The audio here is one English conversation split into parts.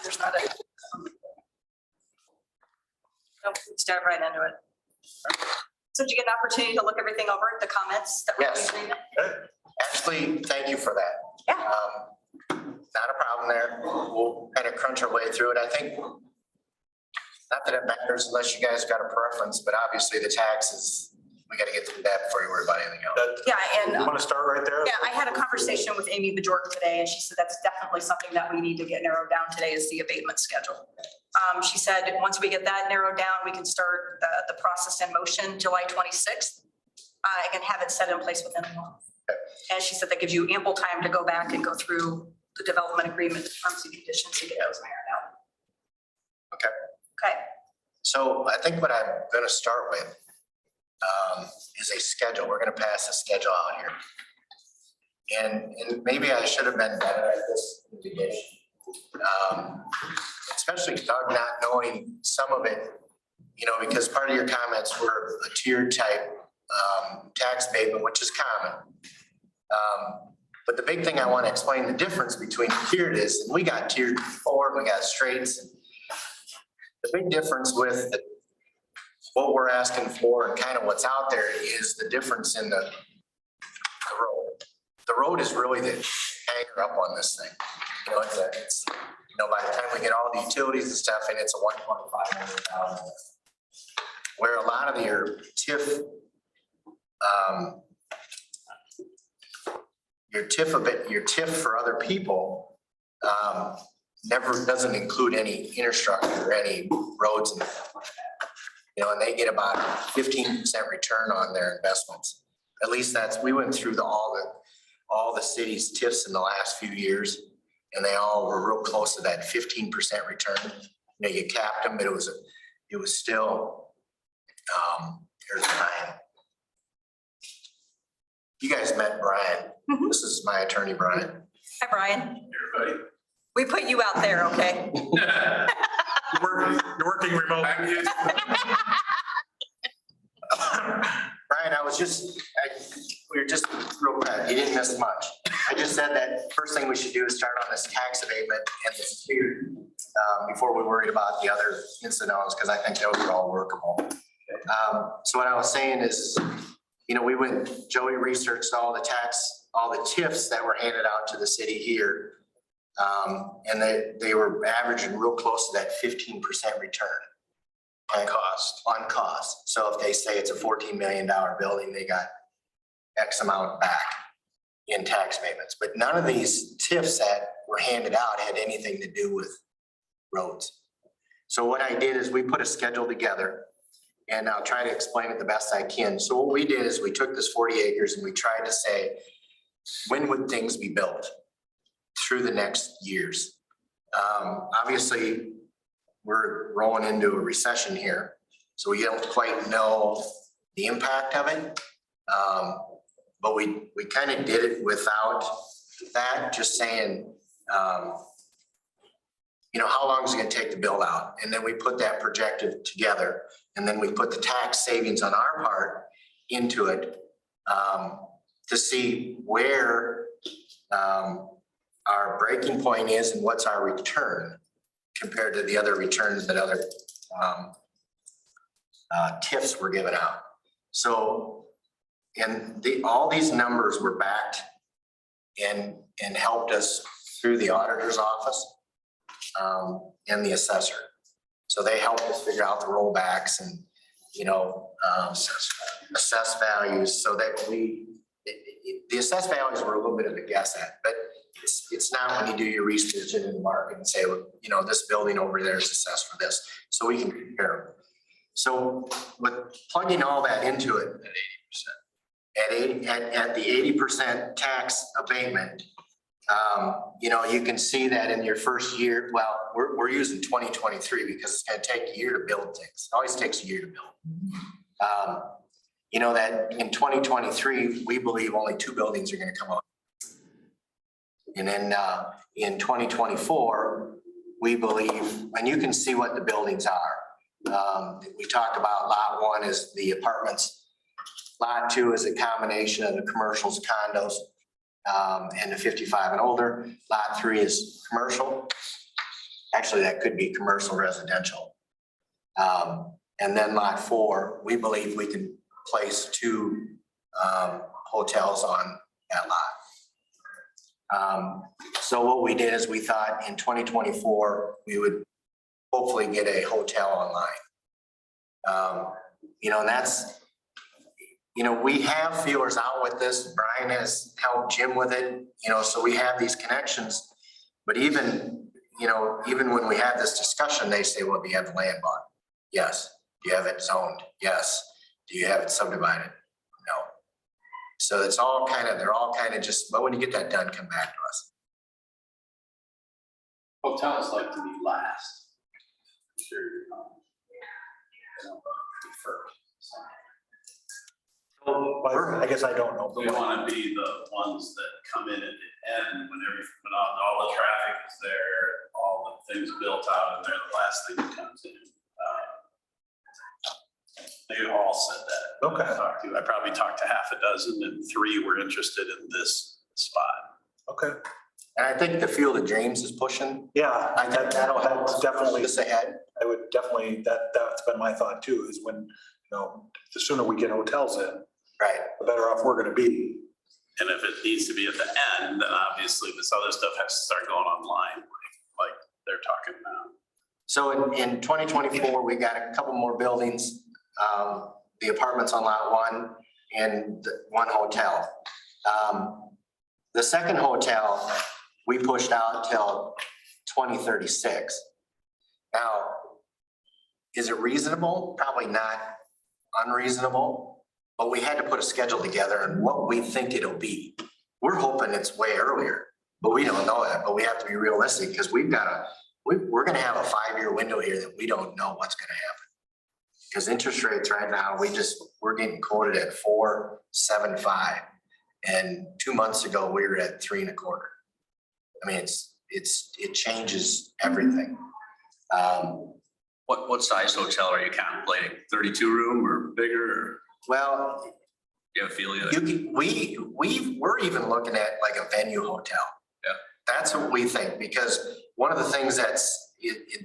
There's not a. Nope, let's dive right into it. So did you get an opportunity to look everything over, the comments that were in the Yes. agreement? Actually, thank you for that. Yeah. Not a problem there. We'll kind of crunch our way through it. I think, not that it matters unless you guys got a preference, but obviously the taxes, we got to get through that before you worry about anything else. Yeah, and You want to start right there? yeah, I had a conversation with Amy Bajork today, and she said that's definitely something that we need to get narrowed down today is the abatement schedule. She said, once we get that narrowed down, we can start the process in motion July 26th. I can have it set in place within a month. And she said that gives you ample time to go back and go through the development agreement, terms and conditions to get those ironed out. Okay. Okay, So I think what I'm going to start with is a schedule. We're going to pass a schedule out here. And maybe I should have been better at this in the beginning. Especially Doug not knowing some of it, you know, because part of your comments were a tiered type tax abatement, which is common. But the big thing I want to explain the difference between tiered is, and we got tiered before, we got straights. The big difference with what we're asking for and kind of what's out there is the difference in the road. The road is really the hanger up on this thing. You know, it's you know, by the time we get all the utilities and stuff, and it's a 125 million. Where a lot of your TIF, your TIF for other people, never doesn't include any infrastructure or any roads and stuff like that. You know, and they get about 15% return on their investments. At least we went through all the city's TIFs in the last few years, and they all were real close to that 15% return. You know, you capped them, but it was still, there's Brian. You guys met Brian. Mhm. This is my attorney, Brian. hi, Brian. Everybody. We put you out there, okay? You're working remote. Brian, we were just real quick, you didn't miss much. I just said that first thing we should do is start on this tax abatement and this tier, before we worried about the other incidents, because I think those are all workable. So what I was saying is, you know, Joey researched all the TIFs that were handed out to the city here. And they were averaging real close to that 15% return. On cost. So if they say it's a $14 million building, they got X amount back in tax payments. But none of these TIFs that were handed out had anything to do with roads. So what I did is we put a schedule together, and I'll try to explain it the best I can. So what we did is we took this 40 acres and we tried to say, when would things be built through the next years? Obviously, we're rolling into a recession here, so we don't quite know the impact of it. But we kind of did it without that, just saying, you know, how long is it gonna take to build out? And then we put that projected together, and then we put the tax savings on our part into it, to see where our breaking point is and what's our return compared to the other returns that other TIFs were given out. So, and all these numbers were backed and helped us through the auditor's office and the assessor. So they helped us figure out the rollbacks and, you know, assess values so that the assessed values were a little bit of a guess at, but it's not when you do your research in the market and say, well, you know, this building over there is assessed for this, so we can compare them. So with plugging all that into it at the 80% tax abatement, you know, you can see that in your first year. Well, we're using 2023 because it's going to take a year to build things. It always takes a year to build. You know that in 2023, we believe only 2 buildings are going to come on. And then in 2024, we believe, and you can see what the buildings are. We talked about lot 1 is the apartments. Lot 2 is a combination of the commercials, condos, and the 55 and older. Lot 3 is commercial. Actually, that could be commercial residential. And then lot 4, we believe we can place 2 hotels on that lot. So what we did is we thought in 2024, we would hopefully get a hotel online. You know, and that's, you know, we have feelers out with this. Brian has helped Jim with it, you know, so we have these connections. But even, you know, even when we have this discussion, they say, well, do you have the land bought? Yes. Do you have it zoned? Yes. Do you have it subdivided? No. So it's all kind of, they're all kind of just, but when you get that done, come back to us. Hotels like to be last. Sure. They don't be first. I guess I don't know. We want to be the ones that come in at the end when all the traffic is there, all the things built out, and they're the last thing that comes in. They all said that. Okay. I probably talked to half a dozen, and 3 were interested in this spot. Okay. And I think the Field of Dreams is pushing. Yeah, I think that'll help definitely. Just ahead. I would definitely, that's been my thought too, is when, you know, the sooner we get hotels in, Right. the better off we're gonna be. And if it needs to be at the end, then obviously this other stuff has to start going online, like they're talking now. So in 2024, we got a couple more buildings, the apartments on lot 1 and 1 hotel. The second hotel, we pushed out till 2036. Now, is it reasonable? Probably not unreasonable, but we had to put a schedule together and what we think it'll be. We're hoping it's way earlier, but we don't know that, but we have to be realistic because we're gonna have a 5-year window here that we don't know what's gonna happen. Because interest rates right now, we're getting quoted at 4.75. And 2 months ago, we were at 3.25. I mean, it changes everything. What size hotel are you contemplating? 32 room or bigger? Or Well, do you have a feel yet? we're even looking at like a venue hotel. Yeah. That's what we think, because one of the things that's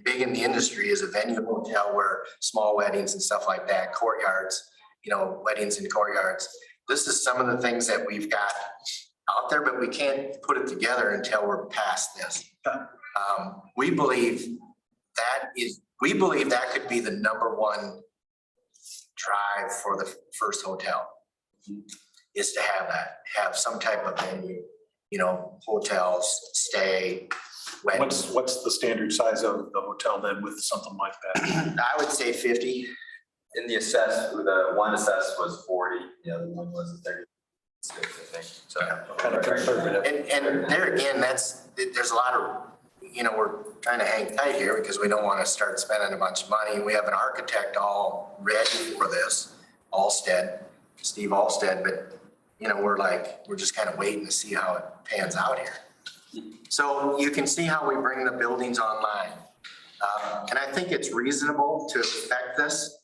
big in the industry is a venue hotel where small weddings and stuff like that, courtyards, you know, weddings in courtyards. This is some of the things that we've got out there, but we can't put it together until we're past this. We believe that could be the #1 drive for the first hotel, is to have some type of venue, you know, hotels, stay, weddings. What's the standard size of the hotel then with something like that? I would say 50. In the the one assessed was 40, the other one was 36, I think. So Kind of conservative. And there again, there's a lot of, you know, we're trying to hang tight here because we don't want to start spending a bunch of money. We have an architect all ready for this, Steve Alstead, but you know, we're just kind of waiting to see how it pans out here. So you can see how we bring the buildings online. And I think it's reasonable to expect this.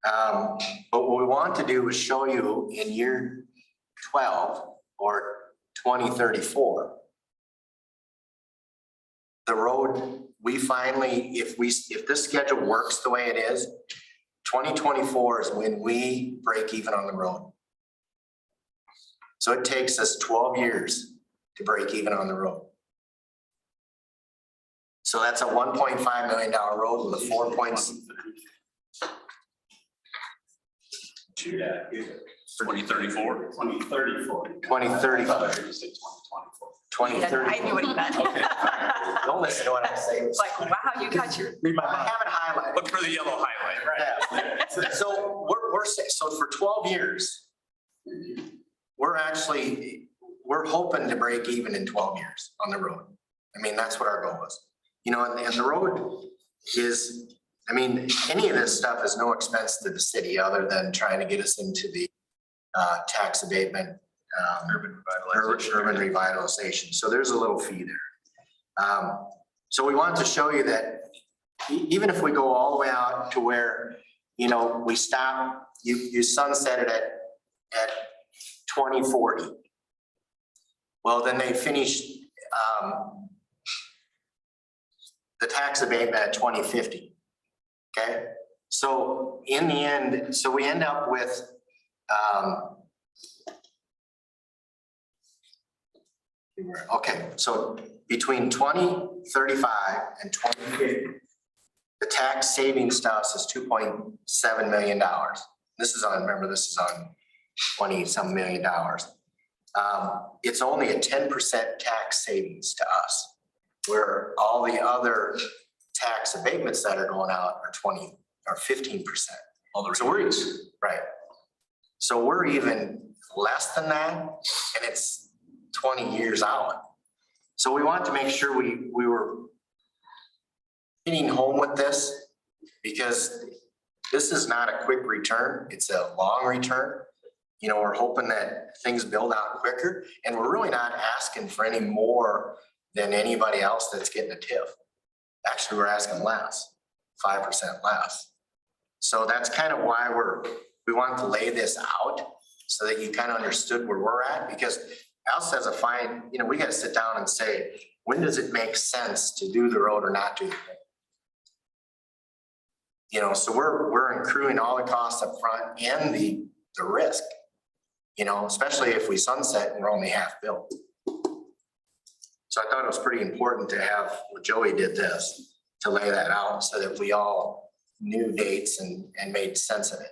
But what we want to do is show you in year 12 or 2034, the road, we finally, if this schedule works the way it is, 2024 is when we break even on the road. So it takes us 12 years to break even on the road. So that's a $1.5 million road with a 4 points. Yeah. 2034? 2034. 2034. 2030. I knew what he meant. Okay. Don't listen to what I'm saying. It's like, wow, you got your, Read my I mind. have it highlighted. Look for the yellow highlight, right? Yeah. So so for 12 years, we're hoping to break even in 12 years on the road. I mean, that's what our goal is. You know, and the road is, I mean, any of this stuff is no expense to the city other than trying to get us into the tax abatement, urban revitalization. So there's a little fee there. So we wanted to show you that even if we go all the way out to where, you know, we stop, you sunset it at 2040. Well, then they finished the tax abatement at 2050. Okay, so in the end, so we end up with, okay, so between 2035 and 2050, the tax savings to us is $2.7 million. This is on, remember, this is on 20-some million dollars. It's only a 10% tax savings to us, where all the other tax abatements that are going out are 20 or 15%. All the So we're, rebates. right. So we're even less than that, and it's 20 years out. So we want to make sure we were hitting home with this, because this is not a quick return. It's a long return. You know, we're hoping that things build out quicker, and we're really not asking for any more than anybody else that's getting a TIF. Actually, we're asking less, 5% less. So that's kind of why we want to lay this out, so that you kind of understood where we're at, because us as a fine, you know, we got to sit down and say, when does it make sense to do the road or not do the road? You know, so we're accruing all the costs up front and the risk, you know, especially if we sunset and we're only half built. So I thought it was pretty important to have, when Joey did this, to lay that out so that we all knew dates and made sense of it.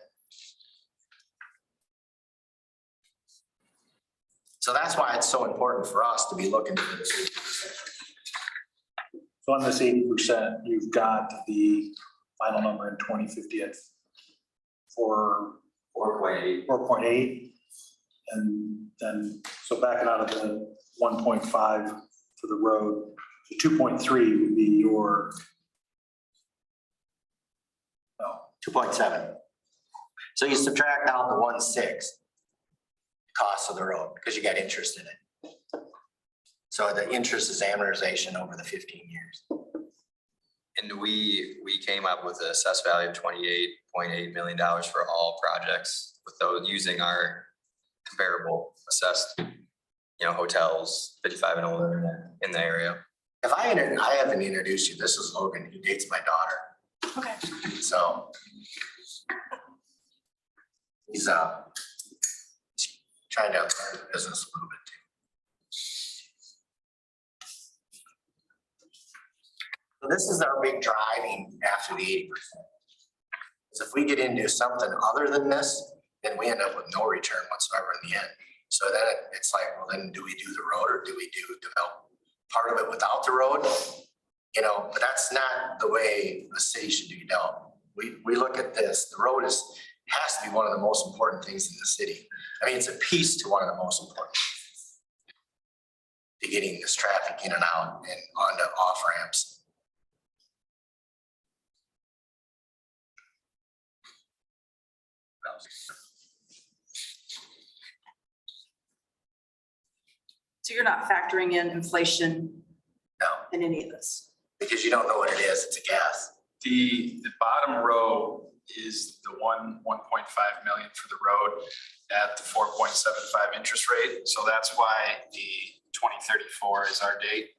So that's why it's so important for us to be looking for this. So on this 80%, you've got the final number in 2050 at 4.8. 4.8. And then, so backing out of the 1.5 for the road, the 2.3 would be your. No, 2.7. So you subtract out the 1.6 cost of the road, because you got interest in it. So the interest is amortization over the 15 years. And we came up with an assessed value of $28.8 million for all projects with those using our comparable assessed, hotels 55 and older in the area. If I haven't introduced you, this is Logan, he dates my daughter. Okay. So he's trying to learn the business a little bit too. So this is our big driving after the 80%. So if we get into something other than this, then we end up with no return whatsoever in the end. So then it's like, well, then do we do the road, or do we develop part of it without the road? You know, but that's not the way the city should be developed. We look at this, the road has to be one of the most important things in the city. I mean, it's a piece to one of the most important things to getting this traffic in and out and onto off ramps. So you're not factoring in inflation No, in any of this? because you don't know what it is. It's a gas. The bottom row is the 1.5 million for the road at the 4.75 interest rate. So that's why the 2034 is our date.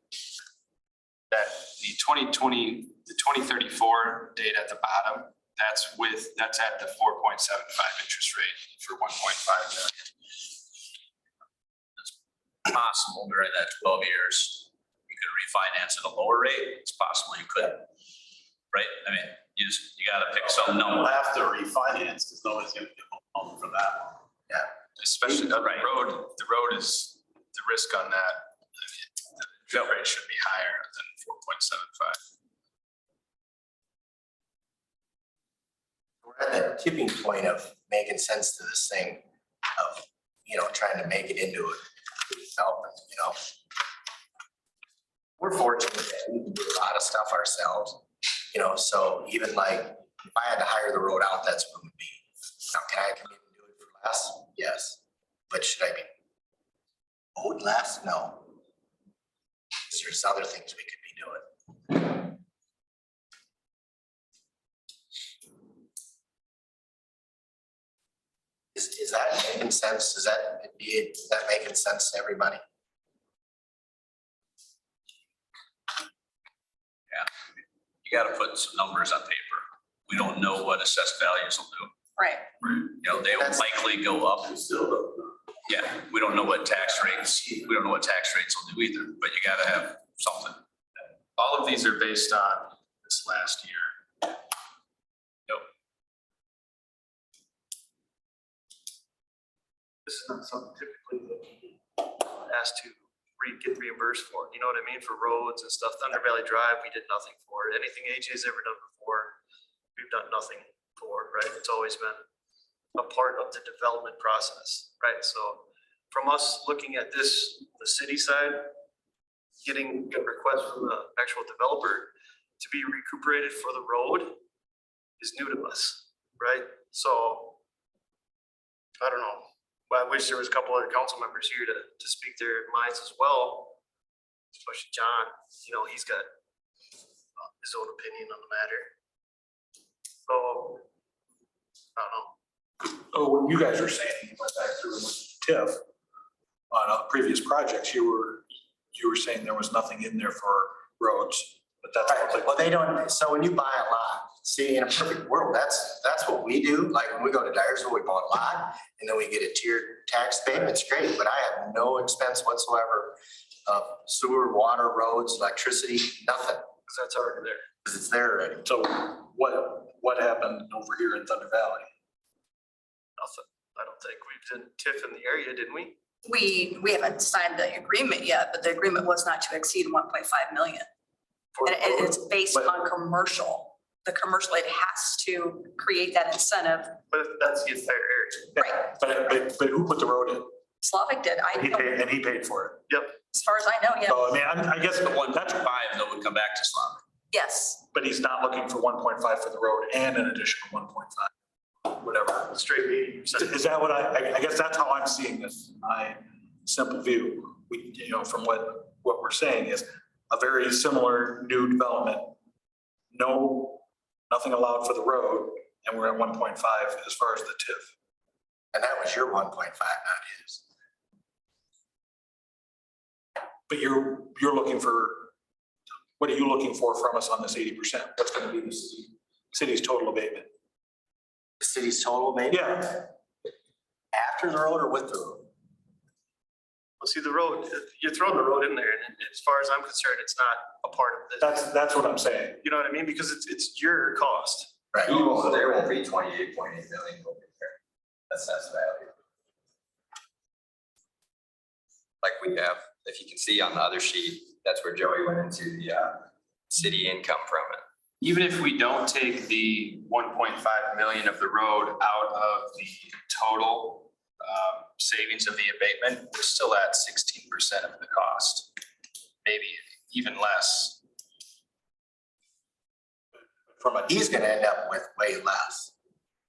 That the 2034 date at the bottom, that's at the 4.75 interest rate for 1.5 million. Possible during that 12 years, you could refinance at a lower rate. It's possible you could, right? I mean, you gotta pick some We'll number. have to refinance because nobody's gonna get home for that one. Especially on Right. the road is, the risk on that, the rate should be higher than 4.75. We're at that tipping point of making sense to this thing of, trying to make it into a development, We're fortunate that we can do a lot of stuff ourselves, so even like, if I had to hire the road out, that's what it would be. Now, can I come in and do it for less? Yes. But should I be owed less? No. There's other things we could be doing. Is that making sense? Is that making sense to everybody? you gotta put some numbers on paper. We don't know what assessed values will do. Right. You know, they will That's- likely go up. And still don't know. Yeah, we don't know what tax rates will do either, but you gotta have something. All of these are based on this last year. This is not something typically that we asked to get reimbursed for, you know what I mean, for roads and stuff. Thunder Valley Drive, we did nothing for. Anything AJ's ever done before, we've done nothing for, right? It's always been a part of the development process, right? So from us looking at this, the city side, getting a request from the actual developer to be recuperated for the road is new to us, right? So I don't know. Well, I wish there was a couple other council members here to speak their minds as well. Especially John, you know, he's got his own opinion on the matter. So, I don't know. Oh, what you guys are saying, you went back through with TIF on previous projects, you were saying there was nothing in there for roads, but that's. Right, well, they don't, so when you buy a lot, see, in a perfect world, that's what we do. Like when we go to Dyersville, we buy a lot and then we get a tiered tax payment. It's great, but I have no expense whatsoever of sewer, water, roads, electricity, nothing, Because that's already there. because it's there already. So what happened over here in Thunder Valley? Nothing. I don't think we did TIF in the area, didn't we? We haven't signed the agreement yet, but the agreement was not to exceed 1.5 million. For And the road? it's based But- on commercial. The commercial, it has to create that incentive. But that's the entire area. Right. But who put the road in? Slavic did. He paid, and he paid for it. Yep. As far as I know, yeah. So I mean, I guess The the one, that's, 1.5 that would come back to Slavic. Yes. but he's not looking for 1.5 for the road and an additional 1.5, whatever. Straight 80%. Is that what I guess that's how I'm seeing this, my simple view. We, you know, from what we're saying is a very similar new development. Nothing allowed for the road, and we're at 1.5 as far as the TIF. And that was your 1.5, not his. But You're looking for, what are you looking for from us on this 80%? What's gonna be the city's total abatement? the city's total maybe Yeah, after the road or with the road? Well, see, the road, you're throwing the road in there, and as far as I'm concerned, it's not a part of this. that's what I'm saying. You know what I mean? Because it's your cost. Right. There won't be 28.8 million over there. Assessed value. Like we have, if you can see on the other sheet, that's where Joey went into the city income from it. Even if we don't take the 1.5 million of the road out of the total savings of the abatement, we're still at 16% of the cost, maybe even less. He's gonna end up with way less.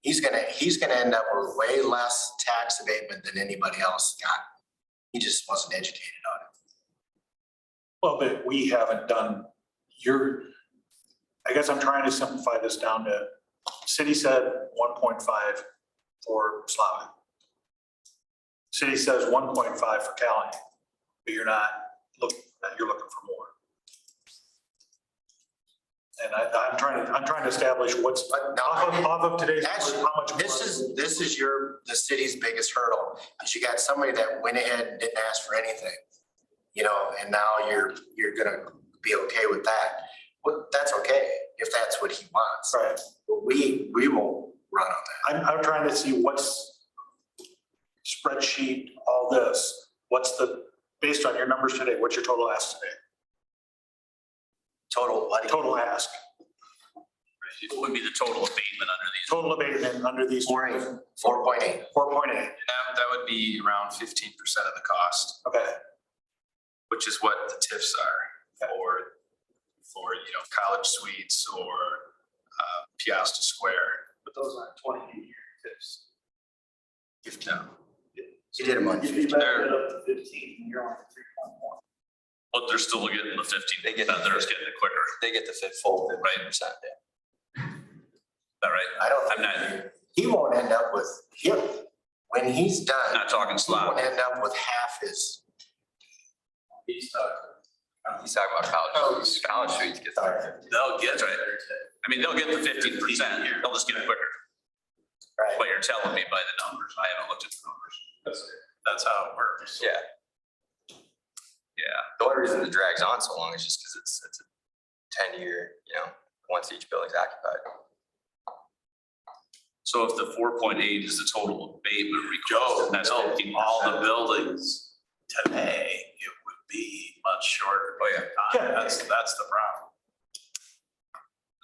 He's gonna end up with way less tax abatement than anybody else got. He just wasn't educated on it. Well, but we haven't done I guess I'm trying to simplify this down to, city said 1.5 for Slavic. City says 1.5 for Callahan, but you're looking for more. And I'm trying to establish what's But no, I mean, off of today's, that's- how much. this is the city's biggest hurdle, is you got somebody that went ahead and didn't ask for anything. You know, and now you're gonna be okay with that. Well, that's okay, if that's what he wants. Right. But we won't run on that. I'm trying to see what's spreadsheet, all this, based on your numbers today, what's your total ask today? Total what? Total ask, It would be the total abatement under these. total abatement under these. 4.8. 4.8, That would be around 15% of the cost, okay. which is what the TIFs are for, college suites or Piasta Square. But those aren't 28-year TIFs. If no. You did them on If you 15. back it up to 15, you're on 3.1. But they're still getting the 15%, They get- they're just getting it quicker, They get the full 50%. is that right? I don't I'm think not, he won't end up with, when he's done, not talking he won't Slavic. end up with half his. He's talking. He's talking about college suites gets there. They'll get, right, I mean, they'll get the 15%, they'll just get it quicker. Right. What you're telling me by the numbers, I haven't looked at the numbers. That's how it works. Yeah, Yeah, the only reason it drags on so long is just because it's a 10-year, once each building's occupied. so if the 4.8 is the total abatement Joe, request, that's built 15%. all the buildings today, it would be much shorter. Oh, yeah. That's the problem.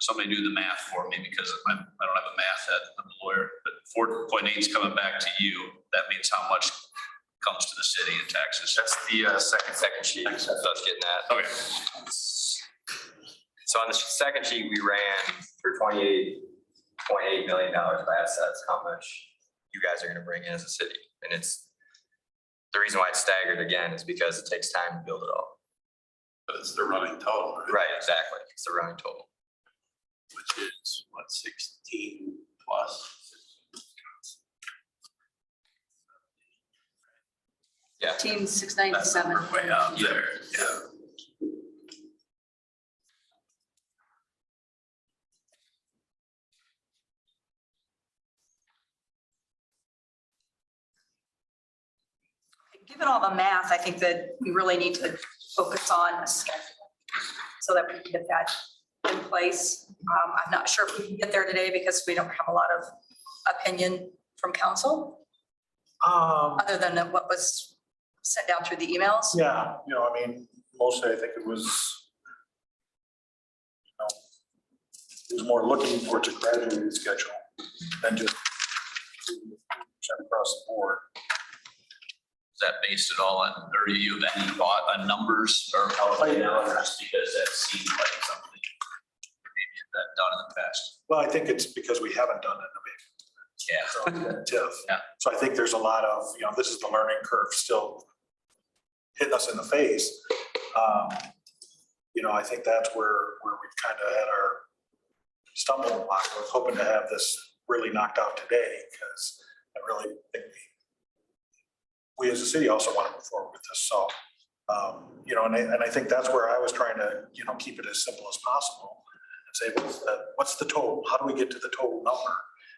Somebody do the math for me because I don't have a math head, I'm a lawyer, but 4.8 is coming back to you. That means how much comes to the city in taxes. That's the Second sheet, that's what I was getting at. Okay, So on the second sheet, we ran for $28.8 million of assets, how much you guys are gonna bring in as a city. And it's, the reason why it's staggered again is because it takes time to build it all. But it's the running total, right? Right, exactly. It's the running total. Which is what, 16 plus? Yeah. 15697. That's way out there, yeah. Given all the math, I think that we really need to focus on a schedule so that we can get that in place. I'm not sure if we can get there today because we don't have a lot of opinion from council, other than what was sent down through the emails. Yeah, I mean, mostly I think it was, it was more looking towards a graduated schedule than just across the board. is that based at all on, or do you have any thought on numbers or how they now, or just because that seems like something maybe that done in the past? Well, I think it's because we haven't done it Yeah. in a big TIF. Yeah. So I think there's a lot of, this is the learning curve still hitting us in the face. I think that's where we've kind of had our stumbling block. I was hoping to have this really knocked out today because I really think we as a city also want to move forward with this. So, and I think that's where I was trying to, keep it as simple as possible and say, what's the total? How do we get to the total number?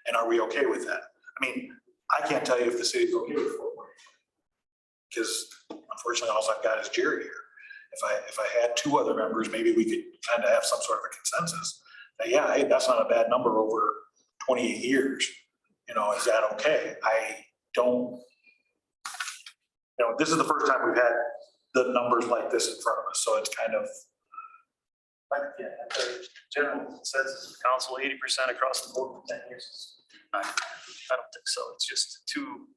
And are we okay with that? I mean, I can't tell you if the city's okay with 4.8. Because unfortunately, all I've got is Jerry here. If I had two other members, maybe we could kind of have some sort of a consensus. That, yeah, hey, that's not a bad number over 28 years. Is that okay? I don't, this is the first time we've had the numbers like this in front of us, so it's kind of. The general consensus of council, 80% across the board for 10 years. I don't think so. It's just too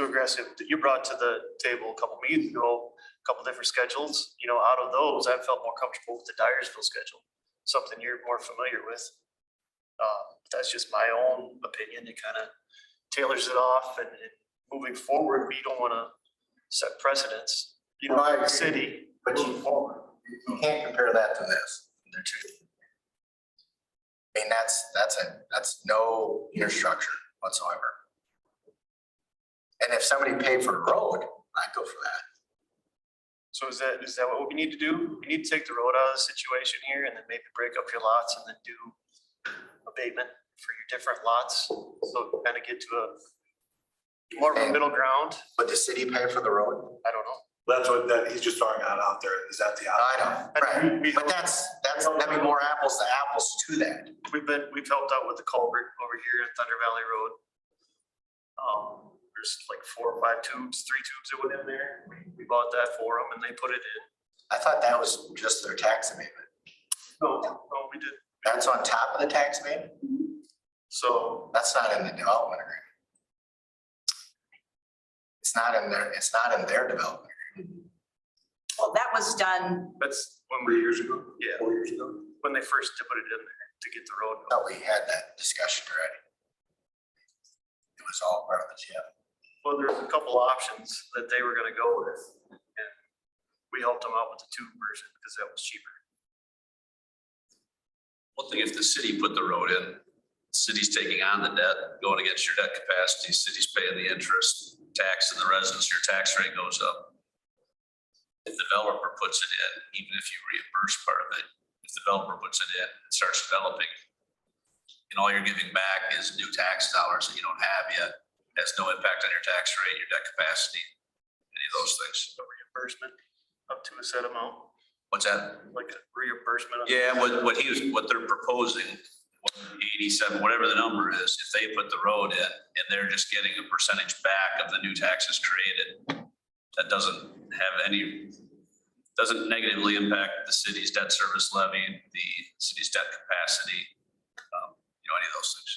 aggressive. You brought to the table a couple meetings ago, a couple different schedules. Out of those, I felt more comfortable with the Dyersville schedule, something you're more familiar with. That's just my own opinion. It kind of tailors it off, and moving forward, we don't want to set precedents. I agree. The city. But you can't compare that to this. They're two. I mean, that's no infrastructure whatsoever. And if somebody paid for the road, I'd go for that. So is that what we need to do? We need to take the road out of the situation here and then maybe break up your lots and then do abatement for your different lots. So kind of get to a more of a middle ground. Would the city pay for the road? I don't know. That's what he's just throwing out there. Is that the? I know, right, We- but that'd be more apples to apples to that. We've helped out with the culvert over here at Thunder Valley Road. There's like 4 or 5 tubes, 3 tubes that went in there. We bought that for them and they put it in. I thought that was just their tax abatement. No, we did. That's on top of the tax abatement? So That's not in the development agreement. It's not in their development. Well, that was done, that's when 3 years ago? yeah, 4 years ago? when they first put it in there to get the road. Thought we had that discussion already. It was all part of it, yeah. Well, there's a couple options that they were gonna go with, and we helped them out with the tube version because that was cheaper. One thing, if the city put the road in, the city's taking on the debt, going against your debt capacity, city's paying the interest, tax and the residents, your tax rate goes up. if the developer puts it in, even if you reimburse part of it, if the developer puts it in and starts developing, and all you're giving back is new tax dollars that you don't have yet, has no impact on your tax rate, your debt capacity, any of those things. Reimbursement up to a set amount, What's that? like a reimbursement. Yeah, what they're proposing, 87, whatever the number is, if they put the road in and they're just getting a percentage back of the new taxes created, that doesn't negatively impact the city's debt service levy, the city's debt capacity, any of those things.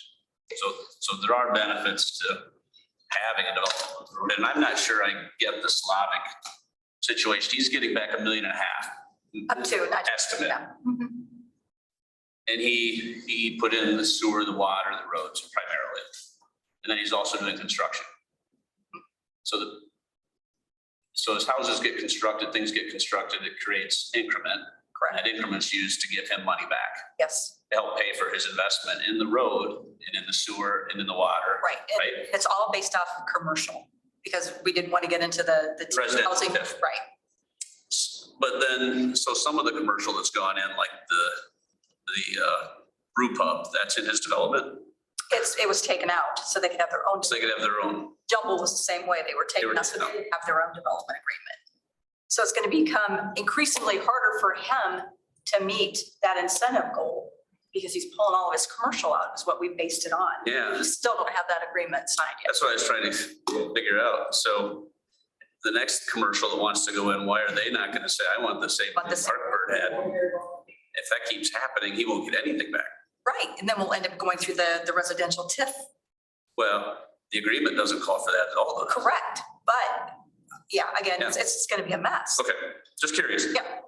So there are benefits to having a development road, and I'm not sure I get the Slavic situation. He's getting back $1.5 million. Up to, not just, Estimate. yeah. Mhm. And he put in the sewer, the water, the roads primarily. And then he's also doing construction. So as houses get constructed, things get constructed, it creates increment. Correct. That increment's used to give him money back, Yes, to help pay for his investment in the road and in the sewer and in the water. right. And Right. it's all based off of commercial, because we didn't want to get into the Residential, housing, yeah. right? But then, so some of the commercial that's gone in, like the brew pub, that's in his development. It was taken out so they could have their own. So they could have their own. Jumble was the same way. They were taken out so they could have their own development agreement. So it's going to become increasingly harder for him to meet that incentive goal because he's pulling all of his commercial out is what we based it on. Yeah. We still don't have that agreement signed yet. That's what I was trying to figure out. So the next commercial that wants to go in, why are they not gonna say, I want the same Want the thing same- Parkbird had? If that keeps happening, he won't get anything back. Right, and then we'll end up going through the residential TIF. Well, the agreement doesn't call for that at all, though. Correct, but yeah, again, it's gonna be a mess. Okay, just curious. Yeah.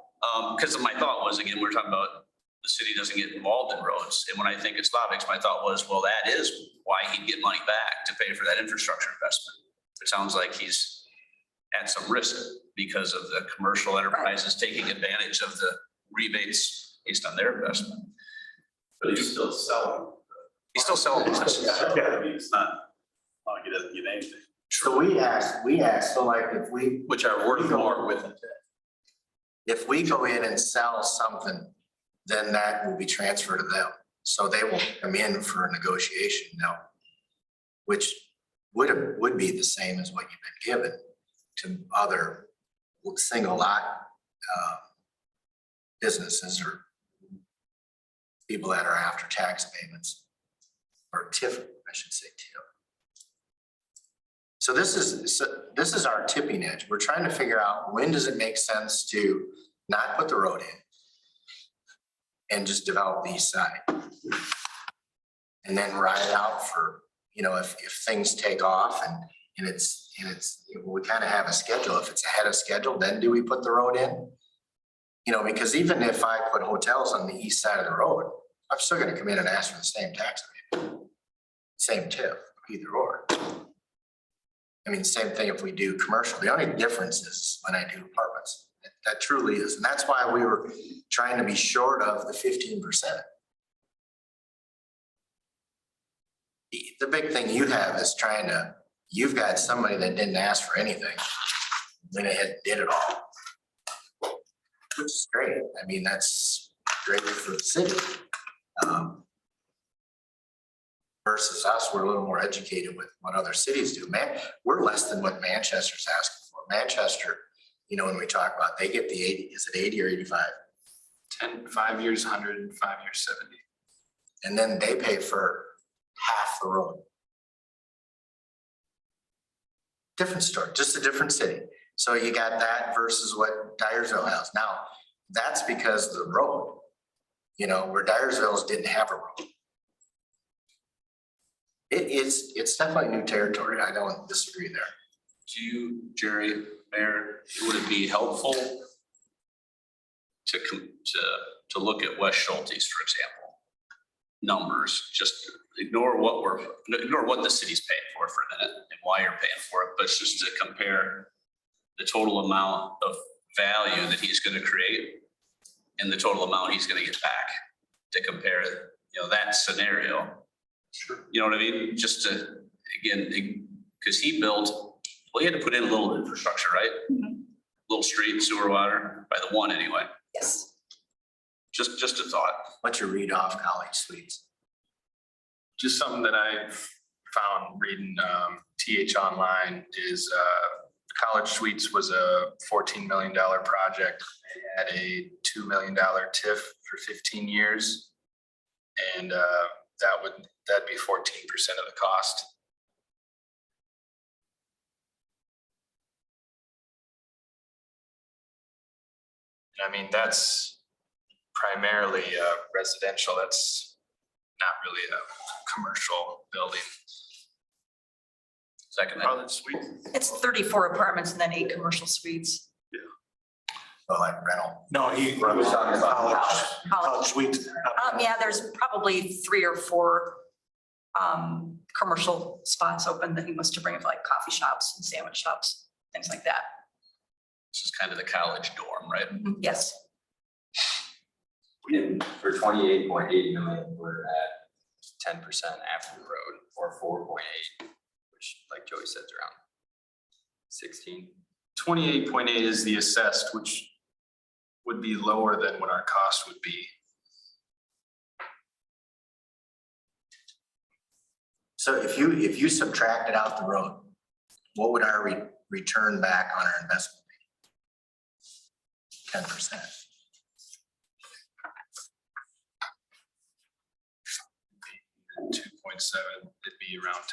Because my thought was, again, we're talking about the city doesn't get involved in roads. And when I think of Slavics, my thought was, well, that is why he'd get money back to pay for that infrastructure investment. It sounds like he's at some risk because of the commercial enterprises taking advantage of the rebates based on their investment. But he's still selling. He's still selling business. I mean, it's not, he doesn't get anything. So we asked, so like if we, Which are worth more with it. if we go in and sell something, then that will be transferred to them. So they will come in for a negotiation now, which would be the same as what you've been given to other single lot businesses or people that are after tax payments or TIF, I should say TIF. So this is our tipping edge. We're trying to figure out when does it make sense to not put the road in and just develop the east side. And then ride it out for, if things take off and it's, we kind of have a schedule. If it's ahead of schedule, then do we put the road in? Because even if I put hotels on the east side of the road, I'm still gonna come in and ask for the same tax rate. Same tip, either or. I mean, same thing if we do commercial. The only difference is when I do apartments. That truly is. And that's why we were trying to be short of the 15%. The big thing you have is you've got somebody that didn't ask for anything. Went ahead and did it all. Which is great. I mean, that's great for the city. Versus us, we're a little more educated with what other cities do. Man, we're less than what Manchester's asking for. Manchester, when we talk about, they get the 80, is it 80 or 85? 5 years, 100, and 5 years, 70. And then they pay for half the road. Different story, just a different city. So you got that versus what Dyersville has. Now, that's because of the road, where Dyersville's didn't have a road. It's definitely new territory. I don't disagree there. Do you, Jerry, Mayor, would it be helpful to look at West Schulte's, for example? Numbers, just ignore what the city's paying for a minute and why you're paying for it, but just to compare the total amount of value that he's gonna create and the total amount he's gonna get back, to compare, that scenario. Sure. You know what I mean? Just to, again, because he had to put in a little infrastructure, right? A Little street, sewer, water, by the one anyway. Yes. Just a thought. What's your read off College Suites? Just something that I found reading TH Online is College Suites was a $14 million project. They had a $2 million TIF for 15 years. And that'd be 14% of the cost. I mean, that's primarily residential. That's not really a commercial building. Second. College suite. It's 34 apartments and then 8 commercial suites. Oh, like rental. No, he What are we was talking about? college suite. Yeah, there's probably 3 or 4 commercial spots open that he wants to bring up, like coffee shops and sandwich shops, things like that. This is kind of the college dorm, right? Yes. And for 28.8 million, we're at 10% after the road, or 4.8, which like Joey said, is around 16. 28.8 is the assessed, which would be lower than what our cost would be. So if you subtracted out the road, what would our return back on our investment be? 10%. 2.7, it'd be around 10%,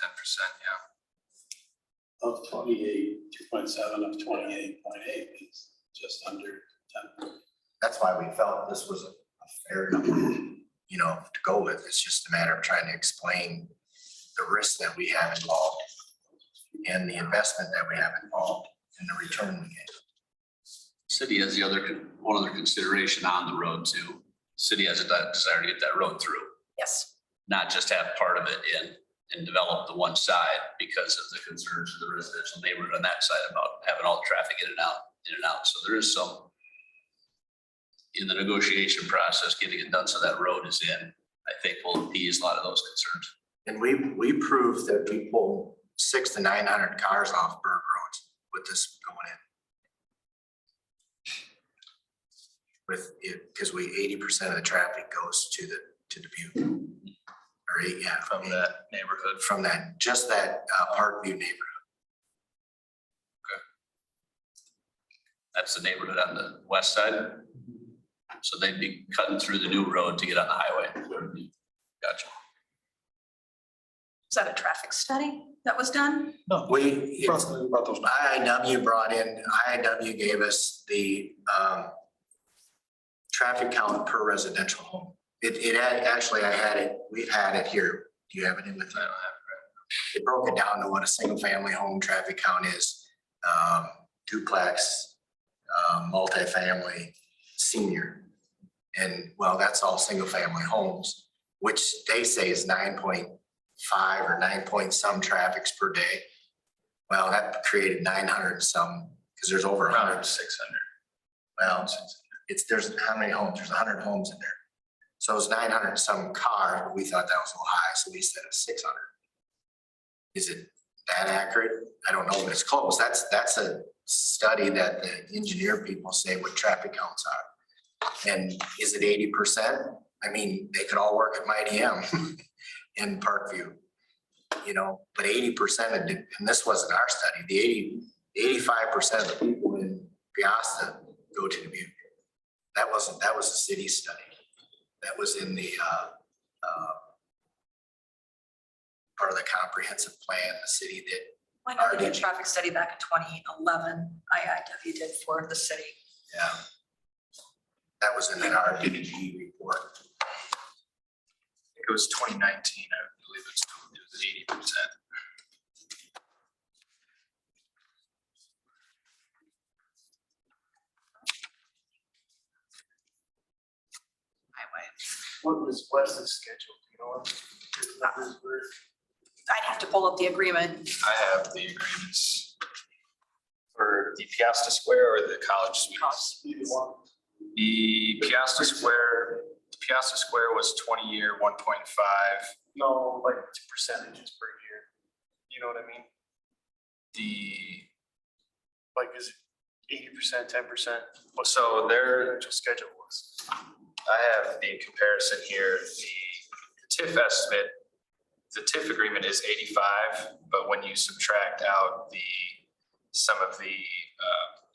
yeah. Of 28, 2.7 of 28.8 is just under 10. That's why we felt this was a fair number, you know, to go with. It's just a matter of trying to explain the risks that we have involved and the investment that we have involved and the return we get. City has one other consideration on the road too. City has a desire to get that road through, Yes. not just have part of it in and develop the one side because of the concerns of the residential neighborhood on that side about having all the traffic in and out. So there is some in the negotiation process, getting it done so that road is in, I think will appease a lot of those concerns. And we proved that we pull 600 to 900 cars off Berg roads with this going in. With it, because 80% of the traffic goes to Dubuque. Or yeah, From that neighborhood. from that, just that Parkview neighborhood. That's the neighborhood on the west side. So they'd be cutting through the new road to get on the highway. Gotcha. Is that a traffic study that was done? No, We, brought those. IIW brought in, IIW gave us the traffic count per residential home. It had, actually, we've had it here. Do you have it in with you? It broke it down to what a single family home traffic count is, duplex, multifamily, senior. And well, that's all single family homes, which they say is 9.5 or 9 point some traffics per day. Well, that created 900 and some, because there's over 100. Around 600. Well, there's how many homes? There's 100 homes in there. So it's 900 and some cars, but we thought that was a little high, so we said it's 600. Is it that accurate? I don't know, but it's close. That's a study that the engineer people say what traffic counts are. And is it 80%? I mean, they could all work at Mighty M in Parkview, you know, but 80% of, and this wasn't our study, the 85% of the people in Piasta go to Dubuque. That was a city study. That was in the part of the comprehensive plan the city did. I know they did a traffic study back in 2011. IIW did for the city. Yeah. That was in an RDG report. It was 2019, I believe it was 80%. Highway. What was Wes's schedule, you know? His numbers were. I'd have to pull up the agreement. I have the agreements for the Piasta Square or the College Suites. Either one. The Piasta Square was 20-year, 1.5. No, like percentages per year. You know what I mean? The Like, is it, 80%, 10%? So their Actual schedule was. I have the comparison here, the TIF estimate, the TIF agreement is 85, but when you subtract out some of the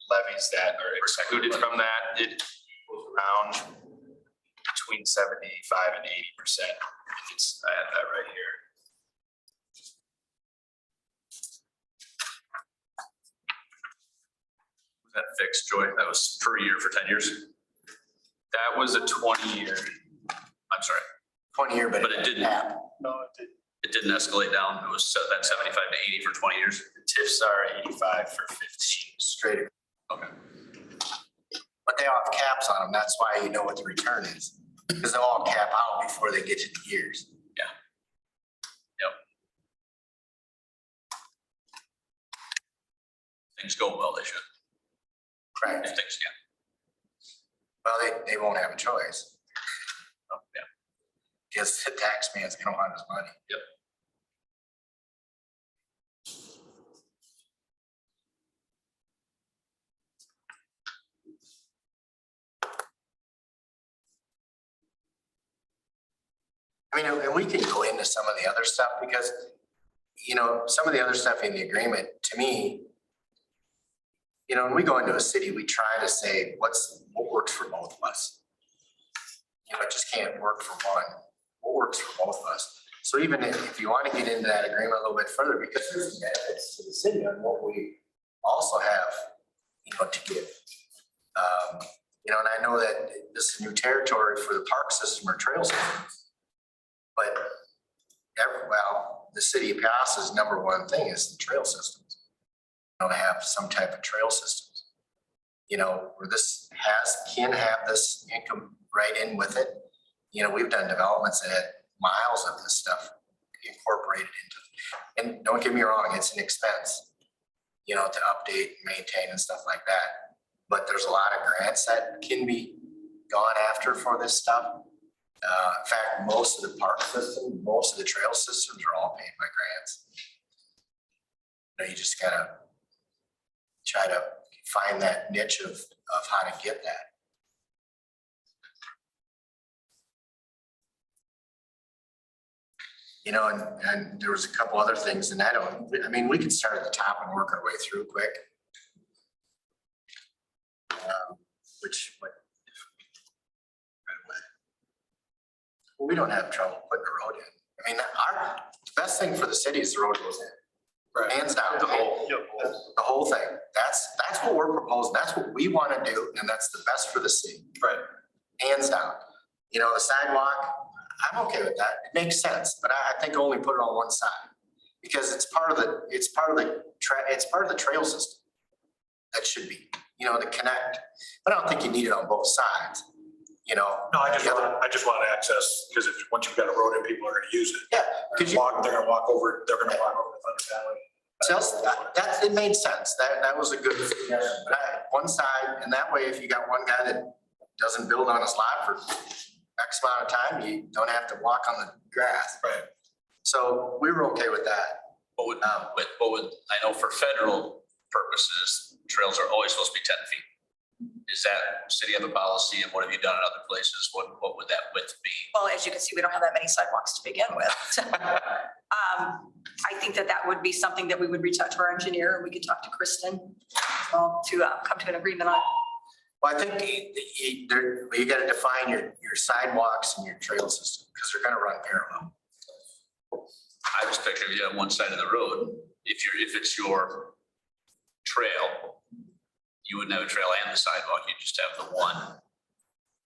levies that are excluded from that, it goes around between 75 and 80%. I have that right here. That fixed, Joy, that was per year for 10 years. That was a 20-year. I'm sorry, 20-year, but but it didn't, No, it did. it didn't escalate down. It was that 75 to 80 for 20 years. The TIFs are 85 for 15. straight. Okay. But they all have caps on them. That's why you know what the return is. Because they'll all cap out before they get to the years. Things go well, they should, Right. if things can. Well, they won't have a choice. Oh, yeah. Because the tax man's gonna want his money. Yep. I mean, and we can go into some of the other stuff because, some of the other stuff in the agreement, to me, when we go into a city, we try to say, what works for both of us? It just can't work for one. What works for both of us? So even if you want to get into that agreement a little bit further, because there's benefits to the city on what we also have, to give. And I know that this is new territory for the park system or trail systems. But the city of Piasa's number one thing is the trail systems. To have some type of trail systems. Where this can have this income right in with it. We've done developments that had miles of this stuff incorporated into. And don't get me wrong, it's an expense, to update, maintain and stuff like that. But there's a lot of grants that can be gone after for this stuff. In fact, most of the park system, most of the trail systems are all paid by grants. You just gotta try to find that niche of how to get that. And there was a couple other things and we can start at the top and work our way through quick. Well, we don't have trouble putting a road in. The best thing for the city is the road goes in. Right. Hands down, the whole thing. That's what we're proposing. That's what we want to do, and that's the best for the city. Right. Hands down. The sidewalk, I'm okay with that. It makes sense, but I think only put it on one side. Because it's part of the trail system. That should be, to connect. But I don't think you need it on both sides. No, I just want access, because once you've got a road and people are gonna use it. Yeah. They're gonna walk over the Thunder Valley. So it made sense. That was a good, one side, and that way, if you got one guy that doesn't build on his lot for X amount of time, you don't have to walk on the grass. Right. So we were okay with that. What would, I know for federal purposes, trails are always supposed to be 10 feet. Is that city have a policy, and what have you done in other places? What would that width be? Well, as you can see, we don't have that many sidewalks to begin with. I think that would be something that we would reach out to our engineer, and we could talk to Kristen to come to an agreement on. Well, I think you gotta define your sidewalks and your trail system, because they're gonna run parallel. I was picturing you on one side of the road. If it's your trail, you wouldn't have a trail and the sidewalk, you'd just have the one.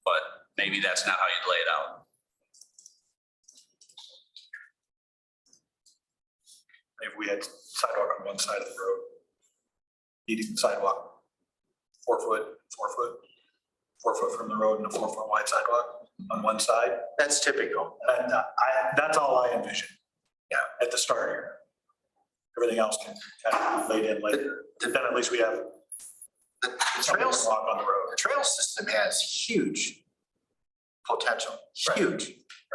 But maybe that's not how you'd lay it out. If we had sidewalk on one side of the road, needing the sidewalk 4 foot from the road and a 4 foot wide sidewalk on one side. That's typical. And that's all I envision. Yeah, at the start here. Everything else can kind of be laid in later. Then at least we have The something to trails, walk on the road. the trail system has huge potential, huge.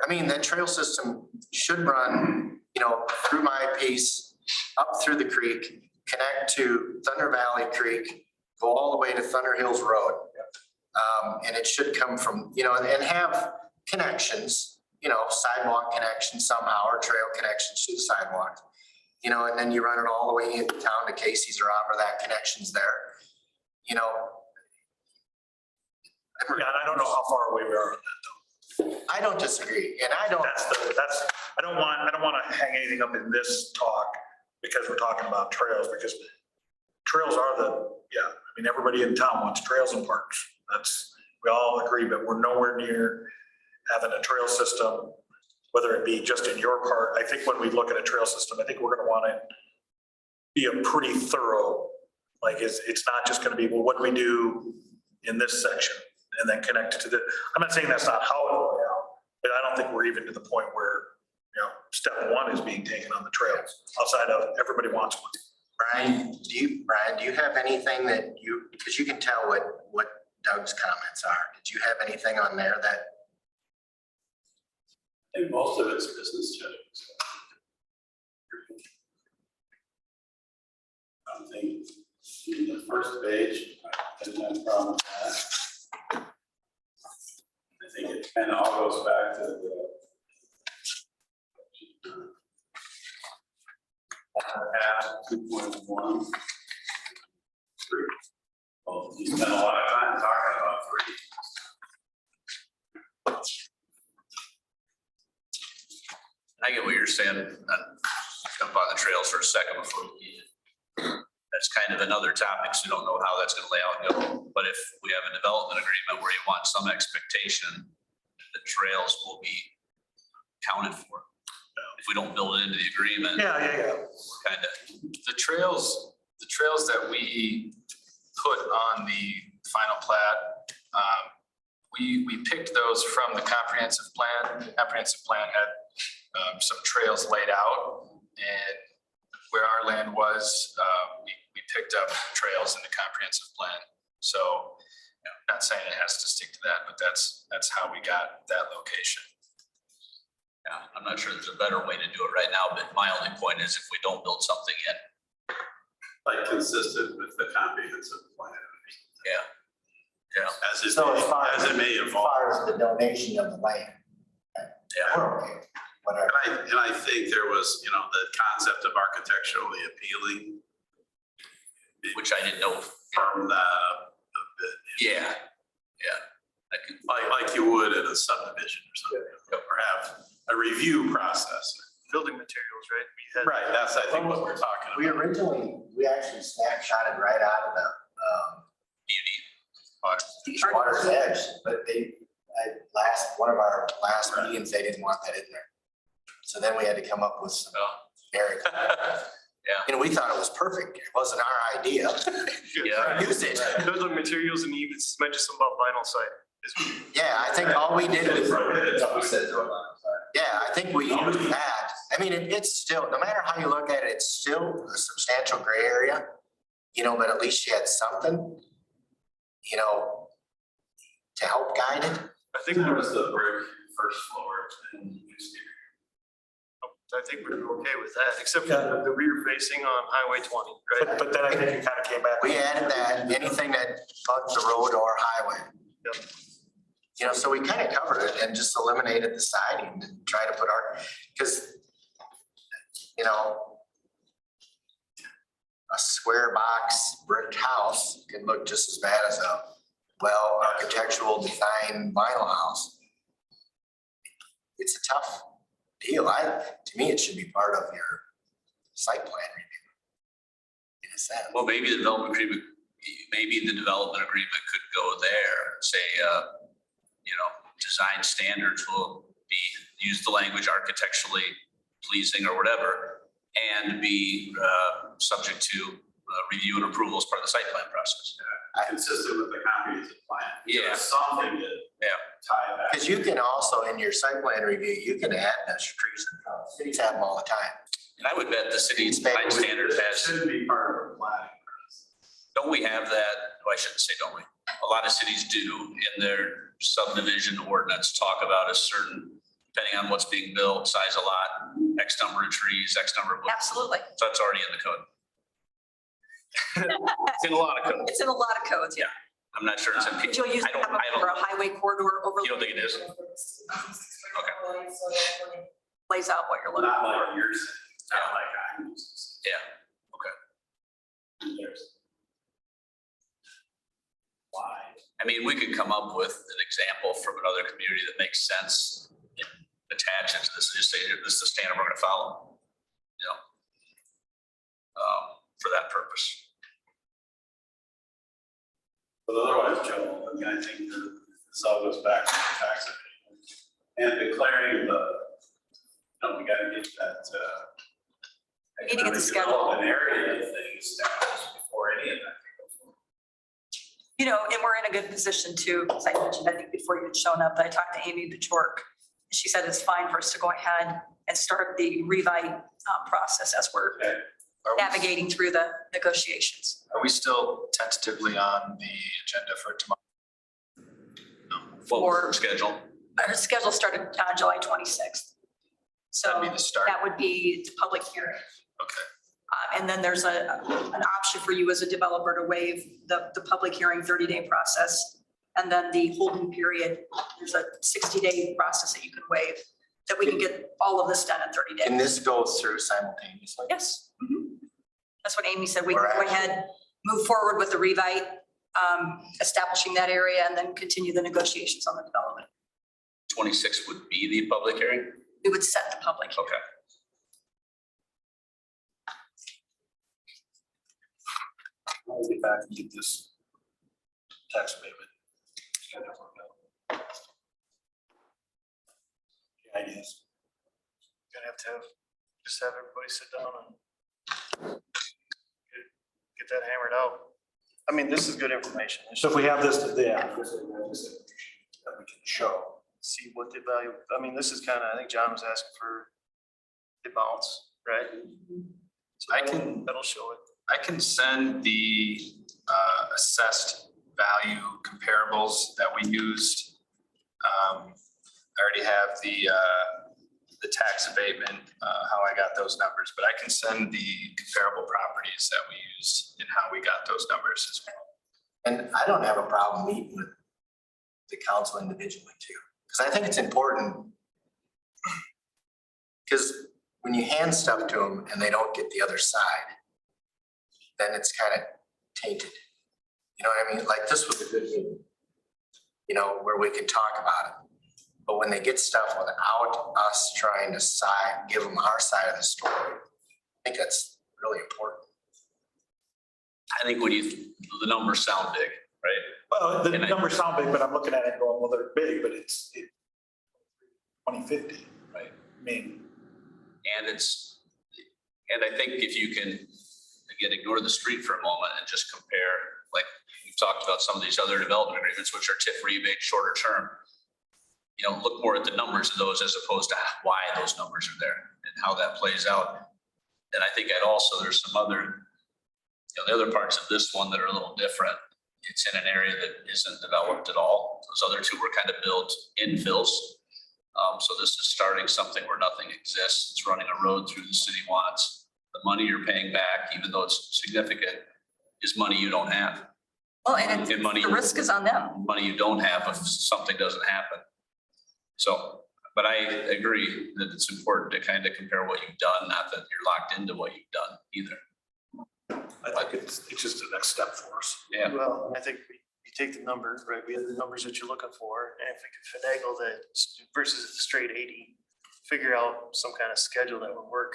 That trail system should run, through my piece, up through the creek, connect to Thunder Valley Creek, go all the way to Thunder Hills Road. And it should come from, and have connections, sidewalk connections somehow, or trail connections to the sidewalk. And then you run it all the way into town to Casey's or Opera, that connection's there. Yeah, and I don't know how far away we are on that though. I don't disagree, and I don't. I don't want to hang anything up in this talk because we're talking about trails, because trails are everybody in town wants trails and parks. We all agree, but we're nowhere near having a trail system, whether it be just in your part. I think when we look at a trail system, I think we're gonna want to be a pretty thorough, like it's not just gonna be, well, what do we do in this section? And then connect it to I'm not saying that's not how it will work out, but I don't think we're even to the point where, step one is being taken on the trails outside of everybody wants one. Brian, do you have anything that because you can tell what Doug's comments are. Did you have anything on there that? I think most of it's business judgment. I think in the first page, I didn't have a problem with that. I think it kind of all goes back to the app 2.1. Well, you spent a lot of time talking about 3. I get what you're saying. Jump on the trails for a second before we that's kind of another topic, so we don't know how that's gonna lay out and go. But if we have a development agreement where you want some expectation that trails will be accounted for. If we don't build it into the agreement. Yeah. We're kind of, The trails that we put on the final plat, we picked those from the comprehensive plan. The comprehensive plan had some trails laid out, and where our land was, we picked up trails in the comprehensive plan. So, not saying it has to stick to that, but that's how we got that location. yeah, I'm not sure there's a better way to do it right now, but my only point is if we don't build something in. Like consistent with the comprehensive plan. Yeah. As it So as it may As evolve. far as the donation of the land. Yeah. We're okay, whatever. And I think there was, the concept of architecturally appealing. Which I didn't know. Firm that up a bit. Yeah. I could, Like you would in a subdivision or something, or have a review process. Building materials, right? We had. Right, that's, I think, what we're talking We about. we actually snapshotted right out of the, Water's Edge, but one of our last meetings, they didn't want that in there. So then we had to come up with some very. Yeah. We thought it was perfect. It wasn't our idea. Yeah. Use it. Building materials, and you even mentioned something about vinyl siding. Yeah, I think all we did was, We said throw it on, sorry. yeah, I think we used that. I mean, it's still, no matter how you look at it, it's still a substantial gray area. But at least you had something, to help guide it. I think There was the brick first floor and exterior. I think we're okay with that, except for the rear facing on Highway 20, right? But then I think you kind of came back. We added that, anything that bugs the road or highway. So we kind of covered it and just eliminated the siding and try to put because, a square box brick house can look just as bad as a architectural design vinyl house. It's a tough deal. To me, it should be part of your site plan review. In a sense. well, maybe the development agreement could go there, say, design standards will use the language architecturally pleasing or whatever, and be subject to review and approval as part of the site plan process. Consistent with the comprehensive plan. Yeah. Something to tie that. Because you can also, in your site plan review, you can add extra trees. Cities have them all the time. And I would bet the city's design standards has, Shouldn't be part of our planning process. don't we have that? Oh, I shouldn't say don't we? A lot of cities do in their subdivision ordinance talk about a certain, depending on what's being built, size of lot, X number of trees, X number of. Absolutely. So that's already in the code. It's in a lot of code. It's in a lot of codes, yeah. I'm not sure it's in. But you'll use I don't, for a highway corridor overlay. you don't think it is? Lays out what you're looking Not for. like yours, not like I'm using. Yeah. There's. Why? I mean, we could come up with an example from another community that makes sense and attach it to this, and just say, this is the standard we're gonna follow. You know? For that purpose. But otherwise, Joe, I mean, I think that this all goes back to the tax abatement and declaring the, we gotta get that, We need to get the economic schedule. development area thing established before any of that can go forward. You know, and we're in a good position too, because I mentioned, I think before you had shown up, that I talked to Amy Bajork. She said it's fine for us to go ahead and start the revite process as we're Okay. navigating through the negotiations. Are we still tentatively on the agenda for tomorrow? For- Schedule. Our schedule started July 26th. So That'd be the start. that would be the public hearing. Okay. And then there's an option for you as a developer to waive the public hearing 30-day process. And then the holding period, there's a 60-day process that you can waive, that we can get all of this done in 30 days. And this goes through simultaneously. Yes. That's what Amy said. We can go ahead, move forward with the revite, establishing that area, and then continue the negotiations on the development. 26 would be the public hearing? We would set the public. Okay. I'll get back and get this tax abatement. Ideas. Gonna have to just have everybody sit down and get that hammered out. I mean, this is good information. It's So if just we have this, that we can show. see what the value, I mean, this is kind of, I think John was asking for the amounts, right? So I can- that'll show it. I can send the assessed value comparables that we used. I already have the tax abatement, how I got those numbers, but I can send the comparable properties that we used and how we got those numbers as well. And I don't have a problem meeting with the council individually too, because I think it's important. Because when you hand stuff to them and they don't get the other side, then it's kind of tainted. You know what I mean? Like this was a good meeting, you know, where we could talk about it. But when they get stuff without us trying to give them our side of the story, I think that's really important. I think when the numbers sound big, right? Well, the And I- numbers sound big, but I'm looking at it going, well, they're big, but it's 2050, right? I mean, And I think if you can, again, ignore the street for a moment and just compare, like we've talked about some of these other development agreements, which are TIF rebate, shorter term. You know, look more at the numbers of those as opposed to why those numbers are there and how that plays out. And I think there's some other, the other parts of this one that are a little different. It's in an area that isn't developed at all. Those other two were kind of built infills. So this is starting something where nothing exists. It's running a road through the city wants. The money you're paying back, even though it's significant, is money you don't have. Well, and And money, the risk is on them. money you don't have if something doesn't happen. So, but I agree that it's important to kind of compare what you've done, not that you're locked into what you've done either. I think it's just the next step for us. Yeah. Well, I think we take the number, right, we have the numbers that you're looking for, and if we can finagle that versus the straight 80, figure out some kind of schedule that would work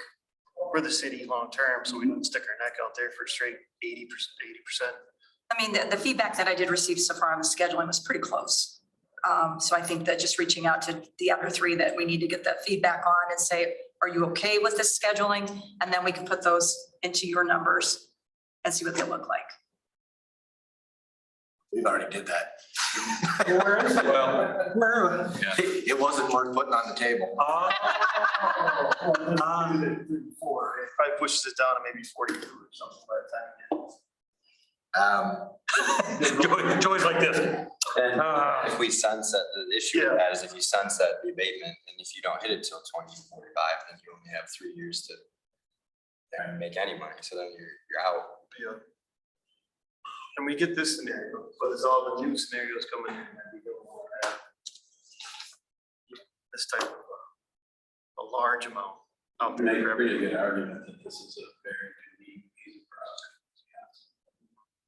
for the city long-term, so we don't stick our neck out there for straight 80%. I mean, the feedback that I did receive so far on the scheduling was pretty close. So I think that just reaching out to the other three that we need to get that feedback on and say, are you okay with this scheduling? And then we can put those into your numbers and see what they look like. We've already did that. Well, yeah. It wasn't worth putting on the table. Probably pushes it down to maybe 42 or something by the time. Joey's like this. And if we sunset, the issue with that is if you sunset the abatement and if you don't hit it till 2045, then you only have 3 years to make any money. So then you're out. And we get this scenario, but it's all the new scenarios coming in. that we don't wanna have This type of a large amount out there. Make for a pretty everybody. good argument that this is a very unique piece of property.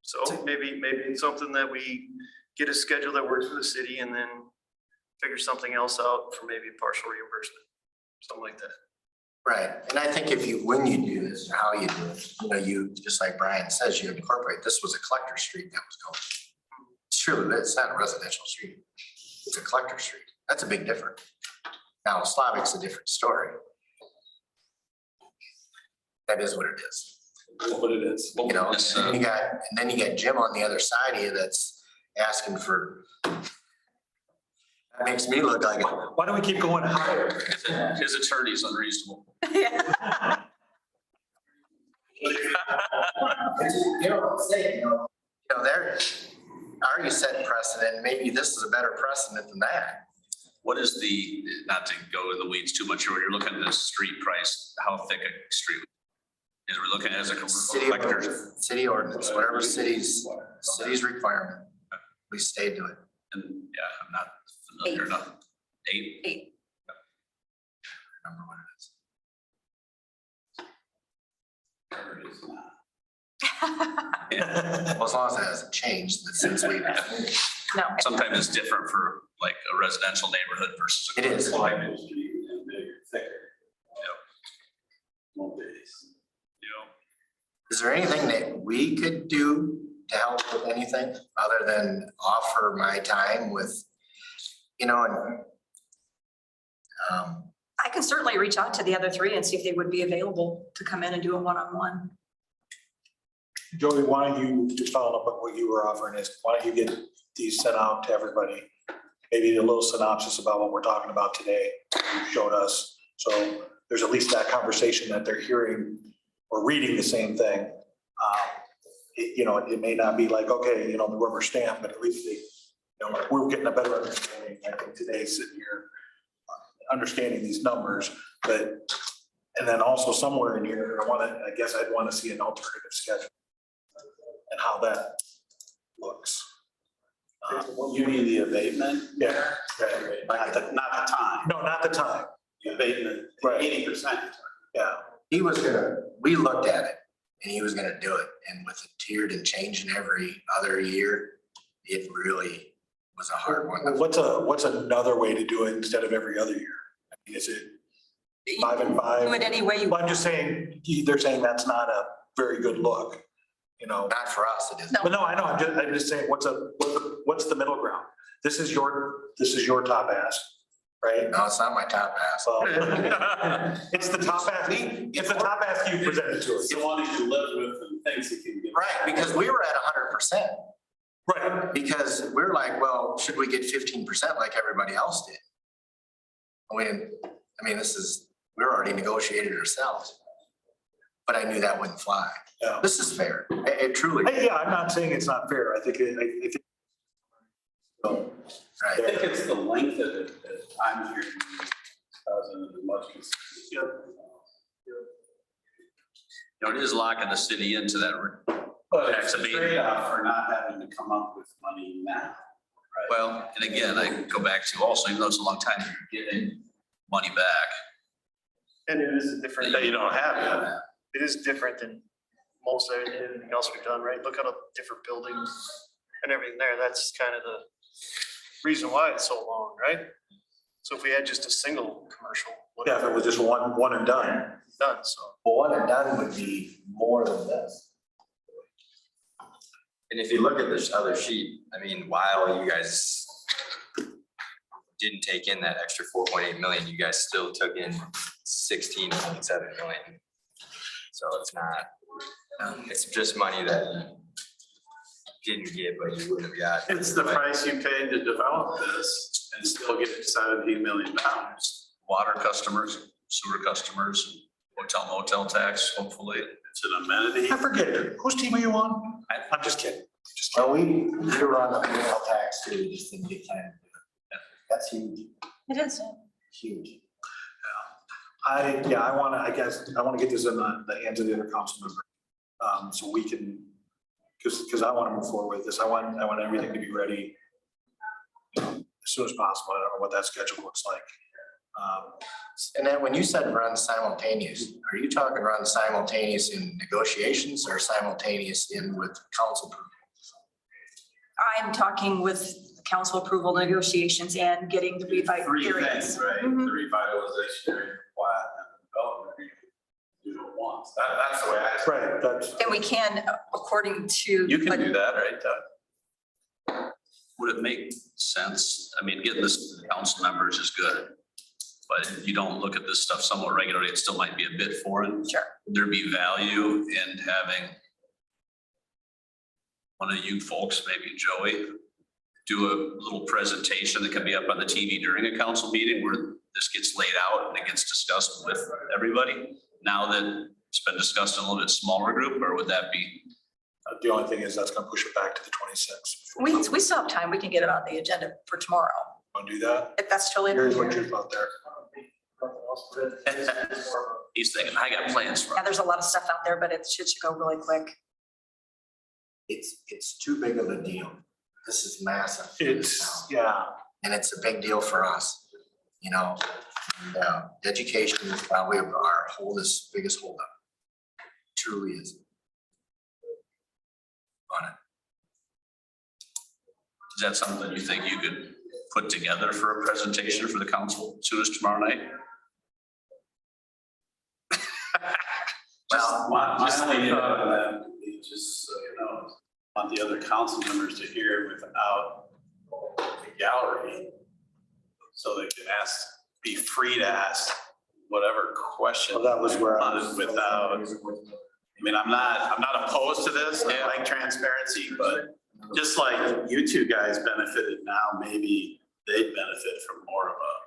So maybe it's something that we get a schedule that works for the city and then figure something else out for maybe partial reimbursement, something like that. Right, and I think when you do this, or how you do it, you, just like Brian says, you incorporate, this was a collector street that was going. It's true, it's not a residential street, it's a collector street, that's a big difference. Now, Slavic's a different story. That is what it is, What it is. and then you got Jim on the other side of you that's asking for. That makes me look like, Why do we keep going higher? His attorney's unreasonable. they're already set precedent, maybe this is a better precedent than that. What is the, not to go in the weeds too much, you're looking at the street price, how thick a street? Is we're looking as a City collector? ordinance, city ordinance, whatever city's requirement, we stay to it. And yeah, I'm not familiar enough. 8? 8. Remember what it is. Well, as long as it hasn't changed since we. No, Sometimes it's different for like a residential neighborhood versus. It is. Climate street and bigger, thicker. More base. Is there anything that we could do to help with anything other than offer my time with, and I can certainly reach out to the other 3 and see if they would be available to come in and do a one-on-one. Joey, why don't you, just follow up on what you were offering is, why don't you get these sent out to everybody? Maybe a little synopsis about what we're talking about today, you showed us. So there's at least that conversation that they're hearing or reading the same thing. It may not be like, okay, the rubber stamp, but at least we're getting a better understanding. I think today sitting here, understanding these numbers, and then also somewhere in here, I'd want to see an alternative schedule and how that looks. You mean the abatement? Yeah. Not the time, No, not the time. the abatement, Right. 80%. Yeah. we looked at it and he was gonna do it. And with the tiered and changing every other year, it really was a hard one. What's another way to do it instead of every other year? I mean, is it 5 and 5? Do it any way you Well, I'm just saying, they're saying that's not a very good look, Not for us, it isn't. No. But no, I know, I'm just saying, what's the middle ground? This is your top ask, right? No, it's not my top ass. Well, it's the top ask, it's the top ask you presented to us. The one you live with and things that can get. Right, because we were at 100%. Right, Because we're like, well, should we get 15% like everybody else did? We didn't, we're already negotiated ourselves. But I knew that wouldn't fly. yeah. This is fair. It truly, Yeah, I'm not saying it's not fair. I think I right. think it's the length of it that I'm hearing doesn't as much as. It is locking the city into that. But it's Tax a abatement. trade-off for not having to come up with money now. Well, and again, I go back to also, even though it's a long time, you're getting money back. And it is different. That you don't have yet. It is different than most everything else we've done, right? Look at the different buildings and everything there. That's kind of the reason why it's so long, right? So if we had just a single commercial, yeah, if it was just one and done. done, so. Well, one and done would be more than this. And if you look at this other sheet, while you guys didn't take in that extra 4.8 million, you guys still took in 16.7 million. So it's not, it's just money that you didn't get, but you would have got. It's the price you paid to develop this and still get $17 million. Water customers, sewer customers, hotel motel tax, hopefully. It's an amenity. I forget it. Whose team are you on? I'm just kidding. Well, we were on the payroll tax too, we just didn't get time to do it. That's huge, It is. huge. I want to get this in the hands of the other council member. So we can because I want to move forward with this. I want everything to be ready, you know, as soon as possible. I don't know what that schedule looks like. And then when you said run simultaneous, are you talking run simultaneous in negotiations or simultaneous in with council approval? I'm talking with council approval negotiations and getting the revite Three areas. things, right? The Mhm. revitalization area, plat, and the development agreement. Do it once. That's the way I. Right, that's, And we can, according to. You can do that, right, Doug? Would it make sense? I mean, getting this to the council members is good. But if you don't look at this stuff somewhat regularly, it still might be a bit foreign. Sure. Would there be value in having one of you folks, maybe Joey, do a little presentation that can be up on the TV during a council meeting where this gets laid out and it gets discussed with everybody? Now that it's been discussed in a little bit smaller group, or would that be? the only thing is that's going to push it back to the 26th. We still have time. We can get it on the agenda for tomorrow. Want to do that? If that's totally. Here's what you thought there. He's thinking, I got plans for Yeah, it. there's a lot of stuff out there, but it should go really quick. It's too big of a deal. This is massive. It's, yeah, And it's a big deal for us, you know, and, education is probably our biggest holdup. Truly is. On it. Is that something you think you could put together for a presentation for the council as soon as tomorrow night? Well, My only thought on that would be just so you know, want the other council members to hear it without the gallery. So they can ask, be free to ask whatever question. well, that was where I was. Without, I mean, I'm not opposed to this. I like transparency, but just like you two guys benefited now, maybe they'd benefit from more of a.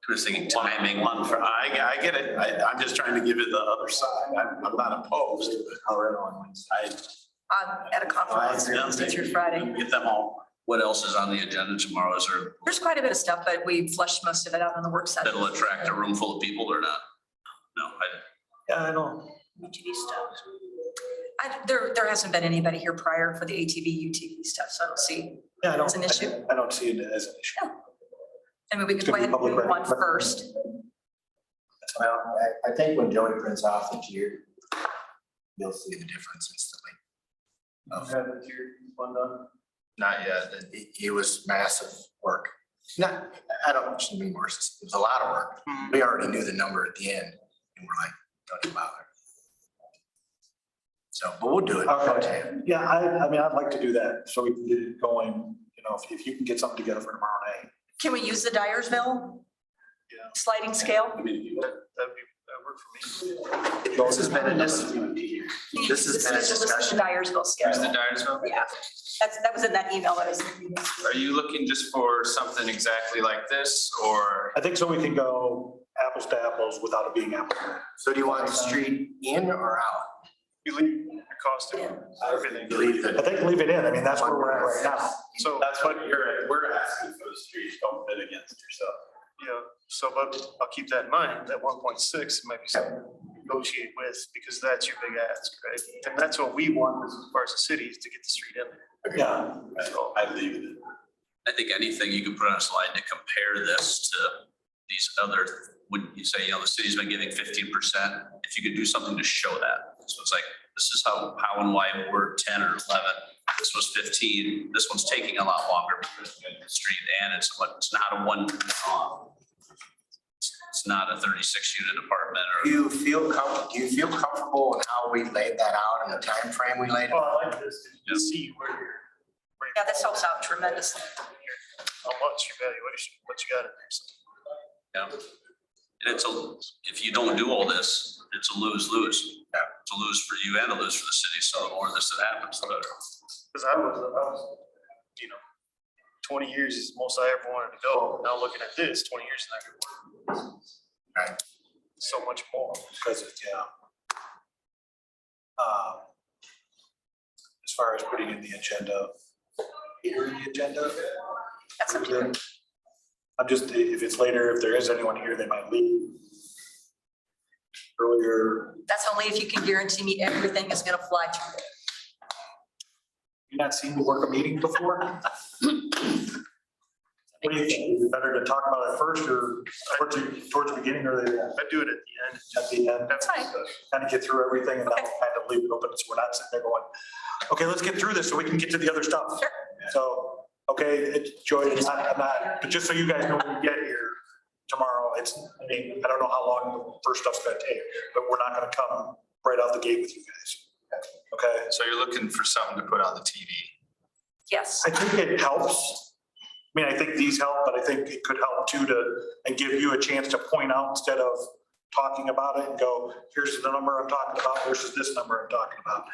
I was thinking timing. I get it. I'm just trying to give it the other side. I'm not opposed, but At a conference Wednesday through Friday. Get them all. What else is on the agenda tomorrow? Is there, There's quite a bit of stuff, but we flushed most of it out in the work session. that'll attract a room full of people or not? No, Yeah, I know. UTV stuff. There hasn't been anybody here prior for the ATV, UTV stuff, so I don't see. Yeah, I don't. It's an issue. I don't see it as an issue. I mean, we could Should go be ahead and public do one record. first. Well, I think when Joey prints off the tier, you'll see the difference instantly. Not yet. It was massive work. Not, I shouldn't be worse. It was a lot of work. We already knew the number at the end and we're like, don't even bother. So, but we'll do it. Okay. Yeah, I mean, I'd like to do that, so we can get it going, you know, if you can get something together for tomorrow night. Can we use the Dyersville sliding scale? I mean, That'd work for me. This has been a this is gonna be here. This has been a discussion. The Dyersville scale. Dyersville? Yeah, that was in that email that was. Are you looking just for something exactly like this, or? I think so we can go apples to apples without it being apples. So do you want the street in or out? You leave the cost of everything. You leave I the. think leave it in. I mean, that's where we're at right now. So, That's what we're asking for the streets. Don't bid against yourself. yeah, so, but I'll keep that in mind, that 1.6 might be something to negotiate with, because that's your big ask, right? And that's what we want as far as the city is to get the street in there. Yeah, I leave it. I think anything you can put on a slide to compare this to these other, when you say, you know, the city's been giving 15%, if you could do something to show that. So it's like, this is how and why we're 10 or 11. This was 15. This one's taking a lot longer because we got the street and it's not a one. It's not a 36 unit apartment or. Do you feel comfortable in how we laid that out and the time frame we laid it? Well, out? I like this, to see where you're. Yeah, this helps out tremendously. How much evaluation, what you got in there. So, Yeah. And if you don't do all this, it's a lose-lose. Yeah. It's a lose for you and a lose for the city. So the more of this that happens, the better. Cause I was, 20 years is the most I ever wanted to go. Now looking at this, 20 years is not gonna work. Right. So much more. because it's, yeah. As far as putting in the agenda, here in the agenda. That's up to you. I'm just, if it's later, if there is anyone here, they might leave earlier. That's only if you can guarantee me everything is gonna fly through. You not seen me work a meeting before? What do you think? Is it better to talk about it first or towards the beginning or the I do it at the end. at the end? That's fine. Kind of get through everything and then Okay. kind of leave it open so we're not sitting there going, okay, let's get through this so we can get to the other stuff. Sure. So, okay, it's Joy, I'm not, but just so you guys know, when we get here tomorrow, I mean, I don't know how long the first stuff's gonna take, but we're not gonna come right out the gate with you guys. Okay? So you're looking for something to put on the TV. Yes. I think it helps. I mean, I think these help, but I think it could help too and give you a chance to point out instead of talking about it and go, here's the number I'm talking about versus this number I'm talking about.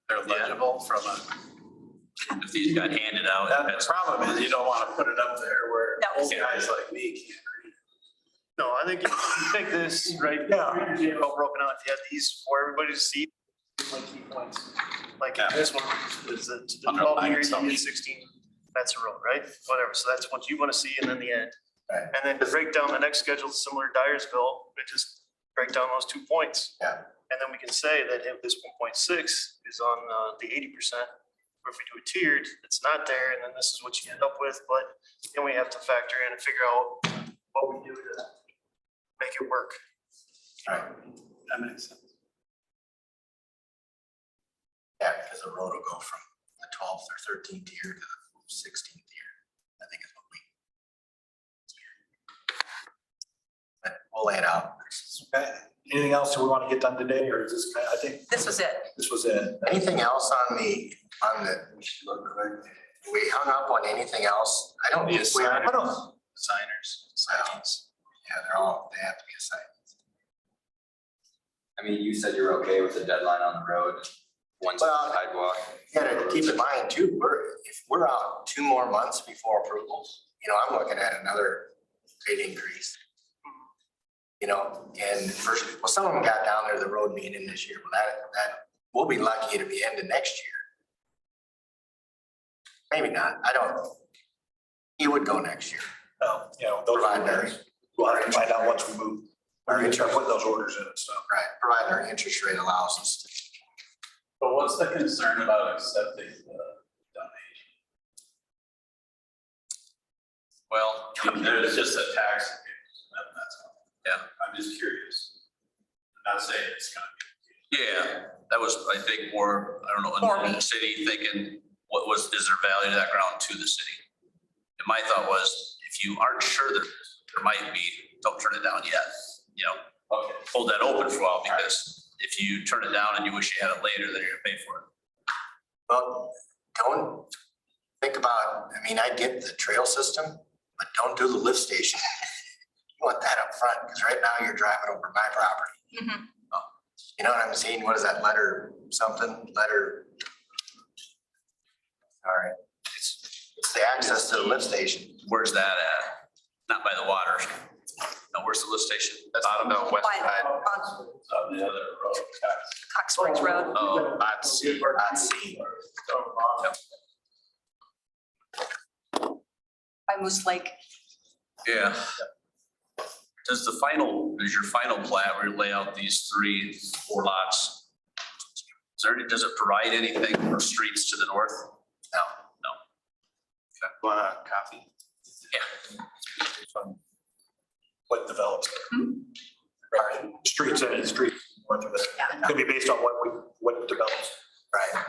They're legible from a, If these got handed out, the that's problem is you don't want to put it up there where No. old guys like me can't read. No, I think if you take this, right? Yeah. Here's all broken out, if you had these for everybody to see, like key points. Like Yeah. this one is the Underline 12 years, something. 16, that's a road, right? Whatever, so that's what you want to see and then the end. Right. And then to break down the next schedule, similar to Dyersville, we just break down those 2 points. Yeah. And then we can say that if this 1.6 is on the 80%, or if we do it tiered, it's not there, and then this is what you end up with, but then we have to factor in and figure out what we do to make it work. Right. That makes sense. Yeah, because the road will go from the 12th or 13th tier to the 16th tier. I think is what we. But we'll lay it out. Okay. Anything else that we want to get done today or is this, I think This was it. this was it. Anything else on the, we should look quick. We hung up on anything else? I don't think we are. I don't, Signers, Signs. Yeah, they have to be assigned. I mean, you said you're okay with the deadline on the road, one Well, sidewalk. You gotta keep in mind too, if we're out 2 more months before approval, I'm looking at another rate increase. And first, some of them got down there, the road being in this year, but that, we'll be lucky to be into next year. Maybe not, I don't, he would go next year. those Provide are, their, we'll have to find out once we move. We're gonna start putting those orders in and stuff. right, provide their interest rate allows us to. But what's the concern about accepting the donation? well, There's just a tax. That's all. Yeah. I'm just curious. I'm not saying it's gonna be. yeah, that was, I think, more, I don't know, More in me. the city thinking, is there value to that ground to the city? And my thought was, if you aren't sure that there might be, don't turn it down yet, Okay. hold that open for a while, because if you turn it down and you wish you had it later, then you're gonna pay for it. Well, don't think about, I get the trail system, but don't do the lift station. You want that up front, because right now you're driving over my property. Mhm. You know what I'm saying? What is that letter, something, letter? All right, it's the access to the lift station. Where's that at? Not by the water. No, where's the lift station? That's on the west By- side. on On the other road. Cox Springs Road. Oh, Not C, not C. By Moose Lake. yeah. Does your final plat where you lay out these 4 lots? Does it provide anything for streets to the north? Want a copy? What develops. Hmm. Streets, any streets, north of it. Yeah. Could be based on what develops. Right,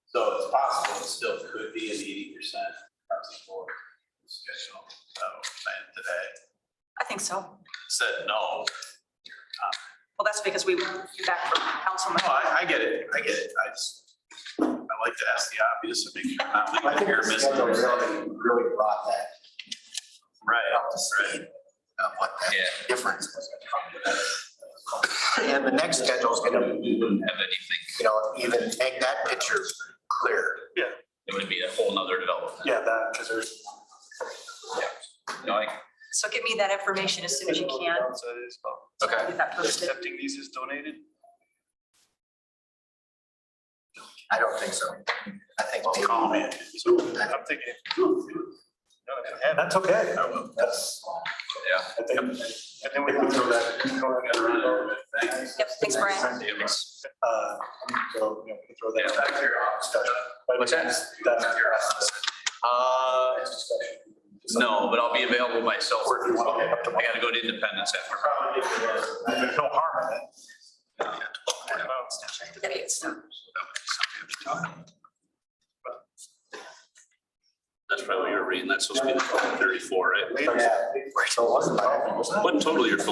So it's possible it still could be an 80% schedule plan today. I think so. Said no. Well, that's because we were back from councilman. No, I get it. I like to ask the obvious and make sure I'm not I leaving think here the missing. schedule really brought that Right, up to speed of what that Yeah. difference is. And the next schedule is gonna, We wouldn't have anything. even make that picture clear. It would be a whole nother development. Yeah, that, because there's, So get me that information as soon as you can. Okay. Get that posted. Accepting these as donated? I don't think so. I think maybe, Call me. I'm thinking, And that's okay. That's, Yeah. I think, and then we can throw that. Yep, thanks, Brian. So, you know, we can throw that. Back to your Discussion. What's that? That's- No, but I'll be available myself. Or if you want to get up to- I gotta go to Independence after. There's no harm in it. We gotta get started. That's probably what you're reading. That's supposed to be the 34, right? So it wasn't bad. What total you're